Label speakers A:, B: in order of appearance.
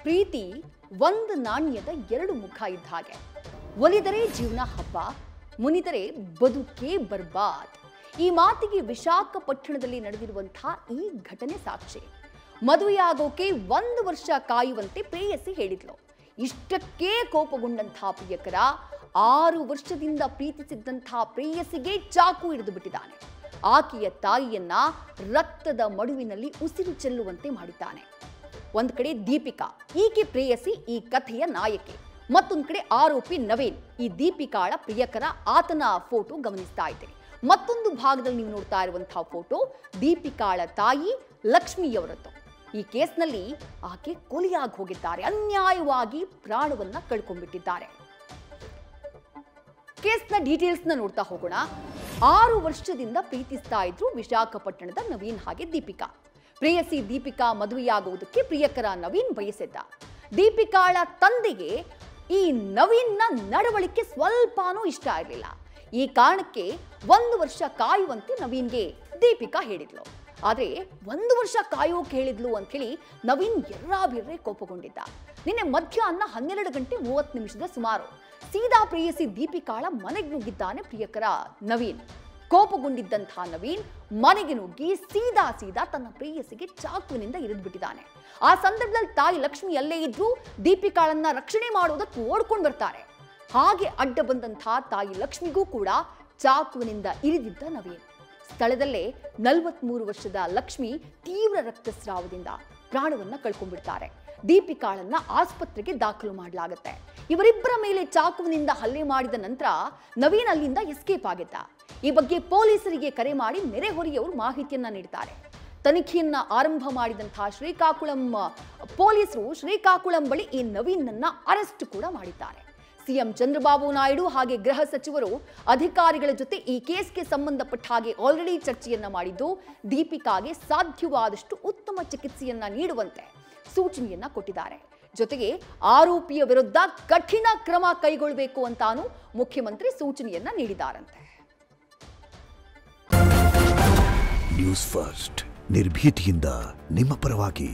A: ಪ್ರೀತಿ ಒಂದು ನಾಣ್ಯದ ಎರಡು ಮುಖ ಇದ್ದ ಹಾಗೆ. ಒಲಿದರೆ ಜೀವನ ಹಬ್ಬ, ಮುನಿದರೆ ಬದುಕೇ ಬರ್ಬಾದ್. ಈ ಮಾತಿಗೆ ವಿಶಾಖಪಟ್ಟಣದಲ್ಲಿ ನಡೆದಿರುವಂತಹ ಈ ಘಟನೆ ಸಾಕ್ಷಿ. ಮದುವೆಯಾಗೋಕೆ 1 ವರ್ಷ ಕಾಯುವಂತೆ ಪ್ರೇಯಸಿ ಹೇಳಿದ್ಲು. ಇಷ್ಟಕ್ಕೆ ಕೋಪಗೊಂಡಂತಹ ಪ್ರಿಯಕರ 6 ವರ್ಷದಿಂದ ಪ್ರೀತಿಸಿದ್ದಂತಹ ಪ್ರೇಯಸಿಗೆ ಚಾಕು ಹಿಡಿದು ಬಿಟ್ಟಿದ್ದಾನೆ. ಆಕೆಯ ತಾಯಿಯನ್ನ ರಕ್ತದ ಮಡುವಿನಲ್ಲಿ ಉಸಿರು ಚೆಲ್ಲುವಂತೆ ಮಾಡಿದ್ದಾನೆ. ಒಂದ್ ಕಡೆ ದೀಪಿಕಾ, ಈಕೆ ಪ್ರೇಯಸಿ, ಈ ಕಥೆಯ ನಾಯಕಿ. ಮತ್ತೊಂದ್ ಕಡೆ ಆರೋಪಿ ನವೀನ್, ಈ ದೀಪಿಕಾಳ ಪ್ರಿಯಕರ, ಆತನ ಫೋಟೋ ಗಮನಿಸ್ತಾ ಇದ್ದೇನೆ. ಮತ್ತೊಂದು ಭಾಗದಲ್ಲಿ ನೀವು ನೋಡ್ತಾ ಇರುವಂತಹ ಫೋಟೋ ದೀಪಿಕಾಳ ತಾಯಿ ಲಕ್ಷ್ಮಿಯವರದ್ದು. ಈ ಕೇಸ್ನಲ್ಲಿ ಆಕೆ ಕೊಲೆಯಾಗಿ ಹೋಗಿದ್ದಾರೆ, ಅನ್ಯಾಯವಾಗಿ ಪ್ರಾಣವನ್ನ ಕಳ್ಕೊಂಡ್ಬಿಟ್ಟಿದ್ದಾರೆ. ಕೇಸ್ನ ಡೀಟೇಲ್ಸ್ನ ನೋಡ್ತಾ ಹೋಗೋಣ. 6 ವರ್ಷದಿಂದ ಪ್ರೀತಿಸ್ತಾ ಇದ್ರು ವಿಶಾಖಪಟ್ಟಣದ ನವೀನ್ ಹಾಗೆ ದೀಪಿಕಾ. ಪ್ರೇಯಸಿ ದೀಪಿಕಾ ಮದುವೆಯಾಗುವುದಕ್ಕೆ ಪ್ರಿಯಕರ ನವೀನ್ ಬಯಸಿದ್ದ. ದೀಪಿಕಾಳ ತಂದೆಗೆ ಈ ನವೀನ್ನ ನಡವಳಿಕೆ ಸ್ವಲ್ಪನೂ ಇಷ್ಟ ಇರಲಿಲ್ಲ. ಈ ಕಾರಣಕ್ಕೆ 1 ವರ್ಷ ಕಾಯುವಂತೆ ನವೀನ್ಗೆ ದೀಪಿಕಾ ಹೇಳಿದ್ಲು. ಆದ್ರೆ 1 ವರ್ಷ ಕಾಯೋಕೆ ಹೇಳಿದ್ಲು ಅಂತ ಹೇಳಿ ನವೀನ್ ಎರ್ರಾಬಿರ್ರೆ ಕೋಪಗೊಂಡಿದ್ದ. ನಿನ್ನೆ ಮಧ್ಯಾಹ್ನ 12:30 ಸುಮಾರು ಸೀದಾ ಪ್ರೇಯಸಿ ದೀಪಿಕಾಳ ಮನೆಗೆ ನುಗ್ಗಿದ್ದಾನೆ ಪ್ರಿಯಕರ ನವೀನ್. ಕೋಪಗೊಂಡಿದ್ದಂತಹ ನವೀನ್ ಮನೆಗೆ ನುಗ್ಗಿ ಸೀದಾ ತನ್ನ ಪ್ರೇಯಸಿಗೆ ಚಾಕುವಿನಿಂದ ಇರಿದ್ಬಿಟ್ಟಿದ್ದಾನೆ. ಆ ಸಂದರ್ಭದಲ್ಲಿ ತಾಯಿ ಲಕ್ಷ್ಮಿ ಅಲ್ಲೇ ಇದ್ರು ದೀಪಿಕಾಳನ್ನ ರಕ್ಷಣೆ ಮಾಡೋದಕ್ಕೆ ಓಡ್ಕೊಂಡು ಬರ್ತಾರೆ. ಹಾಗೆ ಅಡ್ಡ ಬಂದಂತಹ ತಾಯಿ ಲಕ್ಷ್ಮಿಗೂ ಕೂಡ ಚಾಕುವಿನಿಂದ ಇರಿದಿದ್ದ ನವೀನ್. ಸ್ಥಳದಲ್ಲೇ 43 ವರ್ಷದ ಲಕ್ಷ್ಮಿ ತೀವ್ರ ರಕ್ತಸ್ರಾವದಿಂದ ಪ್ರಾಣವನ್ನ ಕಳ್ಕೊಂಡ್ಬಿಡ್ತಾರೆ. ದೀಪಿಕಾಳನ್ನ ಆಸ್ಪತ್ರೆಗೆ ದಾಖಲು ಮಾಡಲಾಗುತ್ತೆ. ಇವರಿಬ್ಬರ ಮೇಲೆ ಚಾಕುವಿನಿಂದ ಹಲ್ಲೆ ಮಾಡಿದ ನಂತರ ನವೀನ್ ಅಲ್ಲಿಂದ ಎಸ್ಕೇಪ್ ಆಗಿದ್ದ. ಈ ಬಗ್ಗೆ ಪೊಲೀಸರಿಗೆ ಕರೆ ಮಾಡಿ ನೆರೆಹೊರೆಯವರು ಮಾಹಿತಿಯನ್ನ ನೀಡುತ್ತಾರೆ. ತನಿಖೆಯನ್ನ ಆರಂಭ ಮಾಡಿದಂತಹ ಶ್ರೀಕಾಕುಳಂ ಪೊಲೀಸರು ಶ್ರೀಕಾಕುಳಂ ಬಳಿ ಈ ನವೀನ್ನನ್ನ ಅರೆಸ್ಟ್ ಕೂಡ ಮಾಡಿದ್ದಾರೆ. ಸಿಎಂ ಚಂದ್ರಬಾಬು ನಾಯ್ಡು ಹಾಗೆ ಗೃಹ ಸಚಿವರು ಅಧಿಕಾರಿಗಳ ಜೊತೆ ಈ ಕೇಸ್ಗೆ ಸಂಬಂಧಪಟ್ಟ ಹಾಗೆ ಆಲ್ರೆಡಿ ಚರ್ಚೆಯನ್ನ ಮಾಡಿದ್ದು, ದೀಪಿಕಾಗೆ ಸಾಧ್ಯವಾದಷ್ಟು ಉತ್ತಮ ಚಿಕಿತ್ಸೆಯನ್ನ ನೀಡುವಂತೆ ಸೂಚನೆಯನ್ನ ಕೊಟ್ಟಿದ್ದಾರೆ. ಜೊತೆಗೆ ಆರೋಪಿಯ ವಿರುದ್ಧ ಕಠಿಣ ಕ್ರಮ ಕೈಗೊಳ್ಳಬೇಕು ಅಂತಾನು ಮುಖ್ಯಮಂತ್ರಿ ಸೂಚನೆಯನ್ನ ನೀಡಿದ್ದಾರಂತೆ.
B: ನ್ಯೂಸ್ ಫಸ್ಟ್ ನಿರ್ಭೀತಿಯಿಂದ ನಿಮ್ಮ ಪರವಾಗಿ.